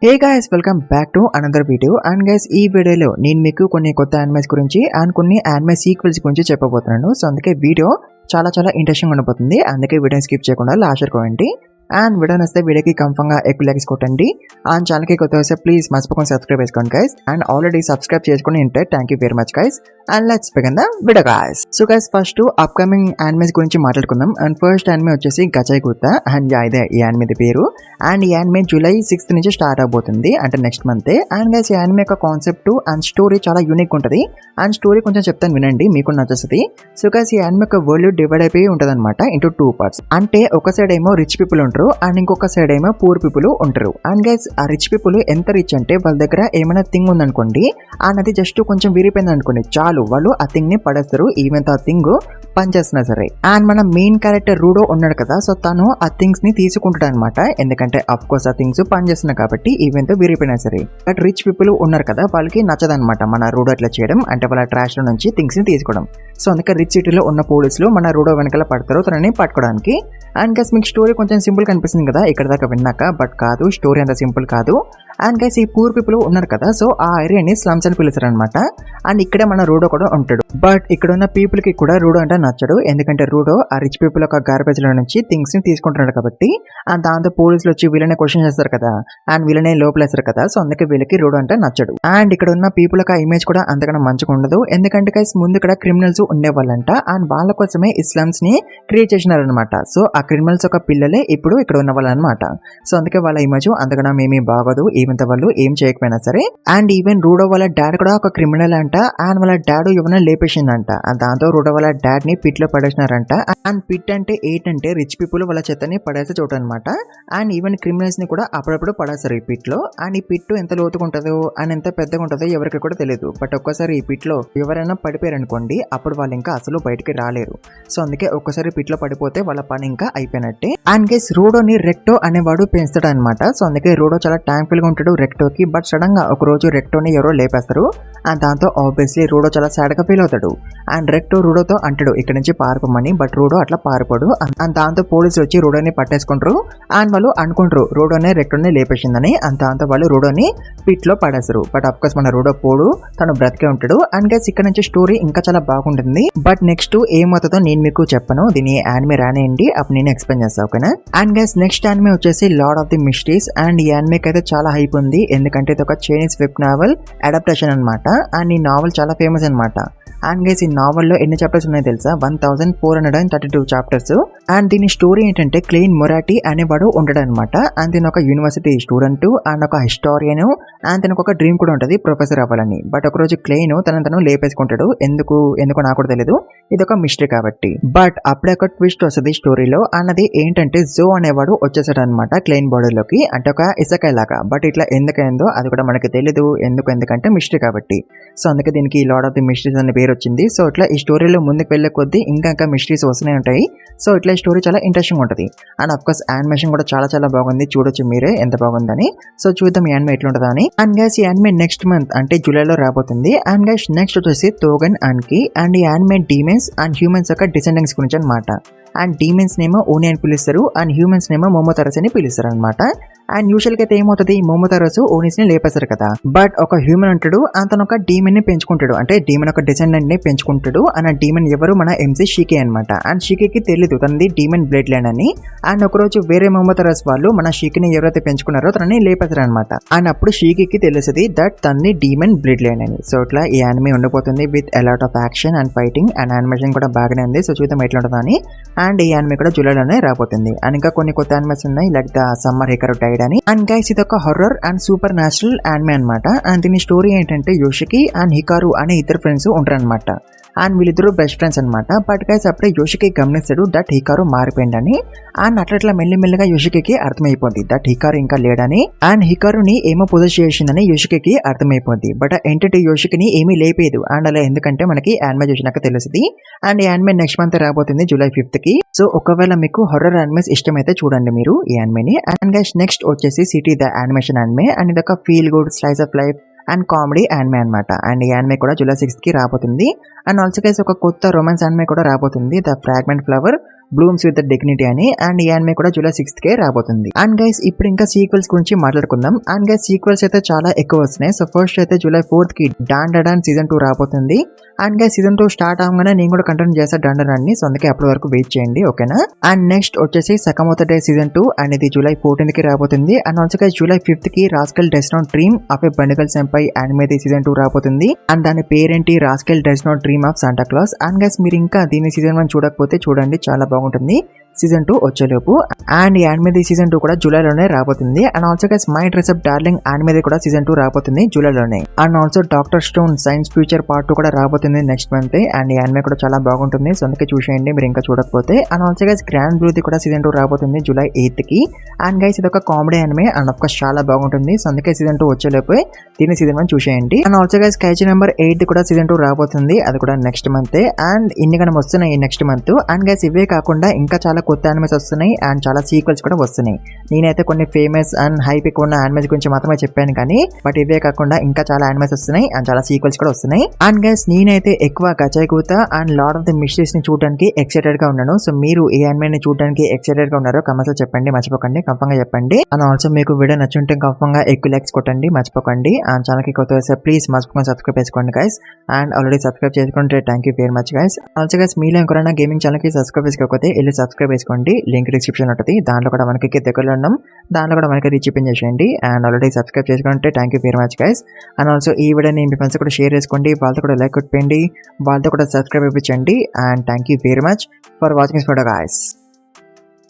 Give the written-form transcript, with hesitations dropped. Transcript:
Hey guys welcome back to another video and guys ఈ వీడియోలో నేను మీకు కొన్ని కొత్త యానిమేస్ గురించి అండ్ కొన్ని యానిమే సీక్వెల్స్ గురించి చెప్పబోతున్నాను. సో అందుకే వీడియో చాలా ఇంట్రెస్టింగ్ ఉండబోతుంది. అందుకే వీడియో స్కిప్ చేయకుండా లాస్ట్ వరకు చూడండి. అండ్ వీడియో నచ్చితే వీడియోకి కంఫర్మ్ గా ఎక్కువ లైక్స్ కొట్టండి. అండ్ ఛానల్ కి కొత్త వస్తే ప్లీజ్ మర్చిపోకుండా సబ్స్క్రైబ్ చేసుకోండి గైస్. అండ్ ఆల్రెడీ సబ్స్క్రైబ్ చేసుకుని ఉంటే thank you very much guys. And let's begin the video guys. So guys first upcoming animes గురించి మాట్లాడుకుందాం. అండ్ ఫస్ట్ యానిమే వచ్చేసి గజాయ్ గుత్తా అండ్ ఇదే ఈ యానిమే పేరు. అండ్ ఈ యానిమే జూలై 6th నుంచి స్టార్ట్ అవబోతుంది, అంటే నెక్స్ట్ మంత్. అండ్ గైస్ ఈ యానిమే యొక్క కాన్సెప్ట్ అండ్ స్టోరీ చాలా యూనిక్ ఉంటుంది. అండ్ స్టోరీ కొంచెం చెప్తాను వినండి, మీకు నచ్చుతుంది. సో గైస్ ఈ యానిమే యొక్క వరల్డ్ డివైడ్ అయిపోయి ఉంటుంది అనమాట ఇంటూ 2 parts. అంటే ఒక సైడ్ ఏమో రిచ్ పీపుల్ ఉంటారు అండ్ ఇంకొక సైడ్ ఏమో పూర్ పీపుల్ ఉంటారు. అండ్ గైస్ ఆ రిచ్ పీపుల్ ఎంత రిచ్ అంటే వాళ్ళ దగ్గర ఏమైనా థింగ్ ఉందనుకోండి, అండ్ అది జస్ట్ కొంచెం విరిపోయింది అనుకోండి, చాలు వాళ్ళు ఆ థింగ్ ని పడేస్తారు, ఈవెన్ ఆ థింగ్ పనిచేస్తున్నా సరే. అండ్ మన మెయిన్ క్యారెక్టర్ రూడో ఉన్నాడు కదా, సో తను ఆ థింగ్స్ ని తీసుకుంటాడు అనమాట. ఎందుకంటే అఫ్ కోర్స్ ఆ థింగ్స్ పనిచేస్తున్నాయి కాబట్టి ఈవెన్ తో విరిపోయినా సరే. బట్ రిచ్ పీపుల్ ఉన్నారు కదా, వాళ్ళకి నచ్చదనమాట మన రూడో అట్లా చేయడం, అంటే వాళ్ళ ట్రాష్ లో నుంచి థింగ్స్ ని తీసుకోవడం. సో అందుకే రిచ్ సిటీలో ఉన్న పోలీసులు మన రూడో వెనకాల పడతారు తనని పట్టుకోవడానికి. అండ్ గైస్ మీకు స్టోరీ కొంచెం సింపుల్ కనిపిస్తుంది కదా ఇక్కడ దాకా విన్నాక, బట్ కాదు, స్టోరీ అంత సింపుల్ కాదు. అండ్ గైస్ ఈ పూర్ పీపుల్ ఉన్నారు కదా, సో ఆ ఏరియాని స్లమ్స్ అని పిలుస్తారు అనమాట. అండ్ ఇక్కడే మన రూడో కూడా ఉంటాడు. బట్ ఇక్కడ ఉన్న పీపుల్ కి కూడా రూడో అంటే నచ్చడు, ఎందుకంటే రూడో ఆ రిచ్ పీపుల్ యొక్క గార్బేజ్ లో నుంచి థింగ్స్ ని తీసుకుంటున్నాడు కాబట్టి. అండ్ దాంతో పోలీసులు వచ్చి వీళ్ళనే క్వశ్చన్ చేస్తారు కదా, అండ్ వీళ్ళనే లోపలేస్తారు కదా, సో అందుకే వీళ్ళకి రూడో అంటే నచ్చడు. అండ్ ఇక్కడ ఉన్న పీపుల్ యొక్క ఇమేజ్ కూడా అంతకన్నా మంచిగా ఉండదు, ఎందుకంటే గైస్ ముందు ఇక్కడ క్రిమినల్స్ ఉండేవాళ్ళంట, అండ్ వాళ్ళ కోసమే ఈ స్లమ్స్ ని క్రియేట్ చేసినారనమాట. సో ఆ క్రిమినల్స్ యొక్క పిల్లలే ఇప్పుడు ఇక్కడ ఉన్న వాళ్ళు అనమాట. సో అందుకే వాళ్ళ ఇమేజ్ అంతకన్నా మేమీ బాగోదు, ఈవెన్ వాళ్ళు ఏం చేయకపోయినా సరే. అండ్ ఈవెన్ రూడో వాళ్ళ డాడ్ కూడా ఒక క్రిమినల్ అంట, అండ్ వాళ్ళ డాడ్ ఎవరైనా లేపేసిందంట. దాంతో రూడో వాళ్ళ డాడ్ ని పిట్ లో పడేసినారంట. అండ్ పిట్ అంటే ఏంటంటే రిచ్ పీపుల్ వాళ్ళ చెత్తని పడేసే చోట అనమాట. అండ్ ఈవెన్ క్రిమినల్స్ ని కూడా అప్పుడప్పుడు పడేస్తారు ఈ పిట్ లో. అండ్ ఈ పిట్ ఎంత లోతుగా ఉంటుందో అండ్ ఎంత పెద్దగా ఉంటుందో ఎవరికి కూడా తెలియదు. బట్ ఒక్కసారి ఈ పిట్ లో ఎవరైనా పడిపోయారు అనుకోండి, అప్పుడు వాళ్ళు ఇంకా అసలు బయటికి రాలేరు. సో అందుకే ఒక్కసారి పిట్ లో పడిపోతే వాళ్ళ పని ఇంకా అయిపోయినట్టే. అండ్ గైస్ రూడోని రెక్టో అనేవాడు పెంచుతాడు అనమాట. సో అందుకే రూడో చాలా థ్యాంక్ఫుల్ గా ఉంటాడు రెక్టోకి. బట్ సడన్ గా ఒక రోజు రెక్టోని ఎవరో లేపేస్తారు, అండ్ దాంతో ఆబ్వియస్లీ రూడో చాలా సాడ్ గా ఫీల్ అవుతాడు. అండ్ రెక్టో రూడోతో అంటాడు ఇక్కడ నుంచి పారిపోమని, బట్ రూడో అట్లా పారిపోడు. అండ్ దాంతో పోలీసులు వచ్చి రూడోని పట్టేసుకుంటారు. అండ్ వాళ్ళు అనుకుంటారు రూడోనే రెక్టోని లేపేసిందని. అండ్ దాంతో వాళ్ళు రూడోని పిట్ లో పడేస్తారు. బట్ అఫ్ కోర్స్ మన రూడో పోడు, తను బ్రతికే ఉంటాడు. అండ్ గైస్ ఇక్కడ నుంచి స్టోరీ ఇంకా చాలా బాగుంటుంది. బట్ నెక్స్ట్ ఏమవుతుందో నేను మీకు చెప్పను, దీని యానిమే రానేయండి, అప్పుడు నేను ఎక్స్ప్లెయిన్ చేస్తాను, ఓకేనా. అండ్ గైస్ నెక్స్ట్ యానిమే వచ్చేసి lord of the mysteries. And ఈ యానిమేకి అయితే చాలా హైప్ ఉంది, ఎందుకంటే ఇది ఒక చైనీస్ వెబ్ నావెల్ అడాప్టేషన్ అనమాట. అండ్ ఈ నావెల్ చాలా ఫేమస్ అనమాట. అండ్ గైస్ ఈ నావెల్లో ఎన్ని చాప్టర్స్ ఉన్నాయో తెలుసా, 1432 చాప్టర్స్. అండ్ దీని స్టోరీ ఏంటంటే క్లెయిన్ మొరాటి అనేవాడు ఉంటాడు అనమాట. అండ్ దీని ఒక యూనివర్సిటీ స్టూడెంట్ అండ్ ఒక హిస్టారియన్. అండ్ తనకు ఒక డ్రీమ్ కూడా ఉంటుంది, ప్రొఫెసర్ అవ్వాలని. బట్ ఒక రోజు క్లెయిన్ తను లేపేసుకుంటాడు, ఎందుకు నాకు కూడా తెలియదు, ఇది ఒక మిస్టరీ కాబట్టి. బట్ అప్పుడే ఒక ట్విస్ట్ వస్తుంది స్టోరీలో. అన్నది ఏంటంటే జో అనేవాడు వచ్చేసాడు అనమాట క్లెయిన్ బాడీలోకి, అంటే ఒక ఇసకాయ లాగా. బట్ ఇట్లా ఎందుకైందో అది కూడా మనకి తెలియదు, ఎందుకంటే మిస్టరీ కాబట్టి. సో అందుకే దీనికి లార్డ్ ఆఫ్ ది మిస్టరీస్ అనే పేరు వచ్చింది. సో ఇట్లా ఈ స్టోరీలో ముందుకు వెళ్లే కొద్దీ ఇంకా మిస్టరీస్ వస్తూనే ఉంటాయి. సో ఇట్లా ఈ స్టోరీ చాలా ఇంట్రెస్టింగ్ ఉంటుంది. అండ్ అఫ్ కోర్స్ యానిమేషన్ కూడా చాలా బాగుంది, చూడొచ్చు మీరే ఎంత బాగుందని. సో చూద్దాం ఈ యానిమే ఎట్లా ఉంటుందా అని. అండ్ గైస్ ఈ యానిమే నెక్స్ట్ మంత్ అంటే జూలైలో రాబోతుంది. అండ్ గైస్ నెక్స్ట్ వచ్చేసి తోగన్ అన్కి. అండ్ ఈ యానిమే డీమెన్స్ అండ్ హ్యూమన్స్ యొక్క డిసెండెంట్స్ గురించి అనమాట. అండ్ డీమెన్స్ నేమో ఓని అని పిలుస్తారు, అండ్ హ్యూమన్స్ నేమో మోమోతారస్ అని పిలుస్తారు అనమాట. అండ్ యూజువల్ గా అయితే ఏమవుతుంది, మోమోతారస్ ఓనీస్ ని లేపేస్తారు కదా. బట్ ఒక హ్యూమన్ అంటాడు, అతను ఒక డీమన్ ని పెంచుకుంటాడు, అంటే డీమన్ ఒక డిసెండెంట్ ని పెంచుకుంటాడు. అండ్ ఆ డీమన్ ఎవరు, మన ఎంసీ షీకే అనమాట. అండ్ షీకేకి తెలియదు తనది డీమన్ బ్లడ్ లైన్ అని. అండ్ ఒకరోజు వేరే మోమోతారస్ వాళ్ళు మన షీకిని ఎవరైతే పెంచుకున్నారో తనని లేపేస్తారు అనమాట. అండ్ అప్పుడు షీకేకి తెలుస్తుంది దట్ తనని డీమన్ బ్లడ్ లైన్ అని. సో ఇట్లా ఈ యానిమే ఉండబోతుంది with a lot of action and fighting. And animation కూడా బాగానే ఉంది, సో చూద్దాం ఎట్లా ఉంటుందా అని. అండ్ ఈ యానిమే కూడా జూలైలోనే రాబోతుంది. అండ్ ఇంకా కొన్ని కొత్త యానిమేస్ ఉన్నాయి, లైక్ ద సమ్మర్ హికర్ డైడ్ అని. అండ్ గైస్ ఇది ఒక horror and super natural anime అనమాట. అండ్ దీని స్టోరీ ఏంటంటే యోషికి అండ్ హికారు అనే ఇద్దరు ఫ్రెండ్స్ ఉంటారు అనమాట. అండ్ వీళ్ళిద్దరు బెస్ట్ ఫ్రెండ్స్ అనమాట. బట్ గైస్ అప్పుడే యోషికి గమనిస్తాడు దట్ హికారు మారిపోయిందని. అండ్ అట్లా మెల్లిమెల్లిగా యోషికి అర్థమైపోద్ది దట్ హికారు ఇంకా లేడని. అండ్ హికారుని ఏమో పొజెస్ చేసిందని యోషికి అర్థమైపోద్ది. బట్ ఎంటిటీ యోషికిని ఏమీ లేపేదు. అండ్ అలా ఎందుకంటే మనకి యానిమే చూసినాక తెలుస్తుంది. అండ్ ఈ యానిమే నెక్స్ట్ మంత్ రాబోతుంది జూలై 5th కి. సో ఒకవేళ మీకు హర్రర్ యానిమేస్ ఇష్టమైతే చూడండి మీరు ఈ యానిమేని. అండ్ గైస్ నెక్స్ట్ వచ్చేసి city the animation anime. And ఇది ఒక feel good slice of life and comedy anime అనమాట. అండ్ ఈ యానిమే కూడా జూలై 6th కి రాబోతుంది. అండ్ ఆల్సో గైస్ ఒక కొత్త రొమాన్స్ యానిమే కూడా రాబోతుంది, the fragment flower. Blooms with dignity అని. అండ్ ఈ యానిమే కూడా జూలై 6th కే రాబోతుంది. అండ్ గైస్ ఇప్పుడు ఇంకా సీక్వెల్స్ గురించి మాట్లాడుకుందాం. అండ్ గైస్ సీక్వెల్స్ అయితే చాలా ఎక్కువ వస్తున్నాయి. సో ఫస్ట్ అయితే జూలై 4th కి డాన్ సీజన్ 2 రాబోతుంది. అండ్ గైస్ సీజన్ 2 స్టార్ట్ అవగానే నేను కూడా కంటిన్యూ చేస్తా డాన్ ని. సో అందుకే అప్పటి వరకు వెయిట్ చేయండి, ఓకేనా. అండ్ నెక్స్ట్ వచ్చేసి సకమోతో డే సీజన్ 2 అండ్ ఇది జూలై 14th కి రాబోతుంది. And also guys July 5th కి rascal does not dream of a bunny girl senpai anime season 2 రాబోతుంది. అండ్ దాని పేరేంటి rascal does not dream of Santa Claus. And guys మీరు ఇంకా దీని సీజన్ 1 చూడకపోతే చూడండి, చాలా బాగుంటుంది సీజన్ 2 వచ్చేలోపు. అండ్ ఈ యానిమే సీజన్ 2 కూడా జూలైలోనే రాబోతుంది. And also guys my dress up darling anime కూడా సీజన్ 2 రాబోతుంది జూలైలోనే. And also doctor stone science future part 2 కూడా రాబోతుంది నెక్స్ట్ మంత్. అండ్ ఈ యానిమే కూడా చాలా బాగుంటుంది, సో అందుకే చూసేయండి మీరు ఇంకా చూడకపోతే. అండ్ ఆల్సో గైస్ గ్రాండ్ బ్లూది కూడా సీజన్ 2 రాబోతుంది జూలై 8th కి. అండ్ గైస్ ఇది ఒక comedy anime and of course చాలా బాగుంటుంది, సో అందుకే సీజన్ 2 వచ్చేలోపు దీని సీజన్ 1 చూసేయండి. అండ్ ఆల్సో గైస్ కైజీ నెంబర్ 8 కూడా సీజన్ 2 రాబోతుంది, అది కూడా నెక్స్ట్ మంత్. అండ్ ఇన్ని కన్నా వస్తున్నాయి నెక్స్ట్ మంత్. అండ్ గైస్ ఇవే కాకుండా ఇంకా చాలా కొత్త యానిమేస్ వస్తున్నాయి అండ్ చాలా సీక్వెల్స్ కూడా వస్తున్నాయి. నేనైతే కొన్ని ఫేమస్ అండ్ హైప్ ఎక్కువ ఉన్న యానిమేస్ గురించి మాత్రమే చెప్పాను కానీ, బట్ ఇవే కాకుండా ఇంకా చాలా యానిమేస్ వస్తున్నాయి అండ్ చాలా సీక్వెల్స్ కూడా వస్తున్నాయి. అండ్ గైస్ నేనైతే ఎక్కువ గచాయ్ కూత and lord of the mysteries ని చూడడానికి ఎక్సైటెడ్ గా ఉన్నాను. సో మీరు ఏ యానిమే ని చూడడానికి ఎక్సైటెడ్ గా ఉన్నారో కమెంట్స్ లో చెప్పండి, మర్చిపోకండి, కన్ఫర్మ్ గా చెప్పండి. అండ్ ఆల్సో మీకు వీడియో నచ్చుంటే కన్ఫర్మ్ గా ఎక్కువ లైక్స్ కొట్టండి, మర్చిపోకండి. అండ్ ఛానల్ కి కొత్త వస్తే ప్లీజ్ మర్చిపోకుండా సబ్స్క్రైబ్ చేసుకోండి గైస్. అండ్ ఆల్రెడీ సబ్స్క్రైబ్ చేసుకుంటే thank you very much guys. Also guys మీలో ఎవరైనా గేమింగ్ ఛానల్ కి సబ్స్క్రైబ్ చేసుకోకపోతే వెళ్ళి సబ్స్క్రైబ్ చేసుకోండి, లింక్ డిస్క్రిప్షన్ ఉంటుంది. దాంట్లో కూడా మనకి దగ్గరలో ఉన్నాం, దాంట్లో కూడా మనకి రీచ్ చేయండి. అండ్ ఆల్రెడీ సబ్స్క్రైబ్ చేసుకుంటే thank you very much guys. And also ఈ వీడియోని మీ ఫ్రెండ్స్ కూడా షేర్ చేసుకోండి, వాళ్ళతో కూడా లైక్ కొట్టండి, వాళ్ళతో కూడా సబ్స్క్రైబ్ ఇప్పించండి. And thank you very much for watching this video guys.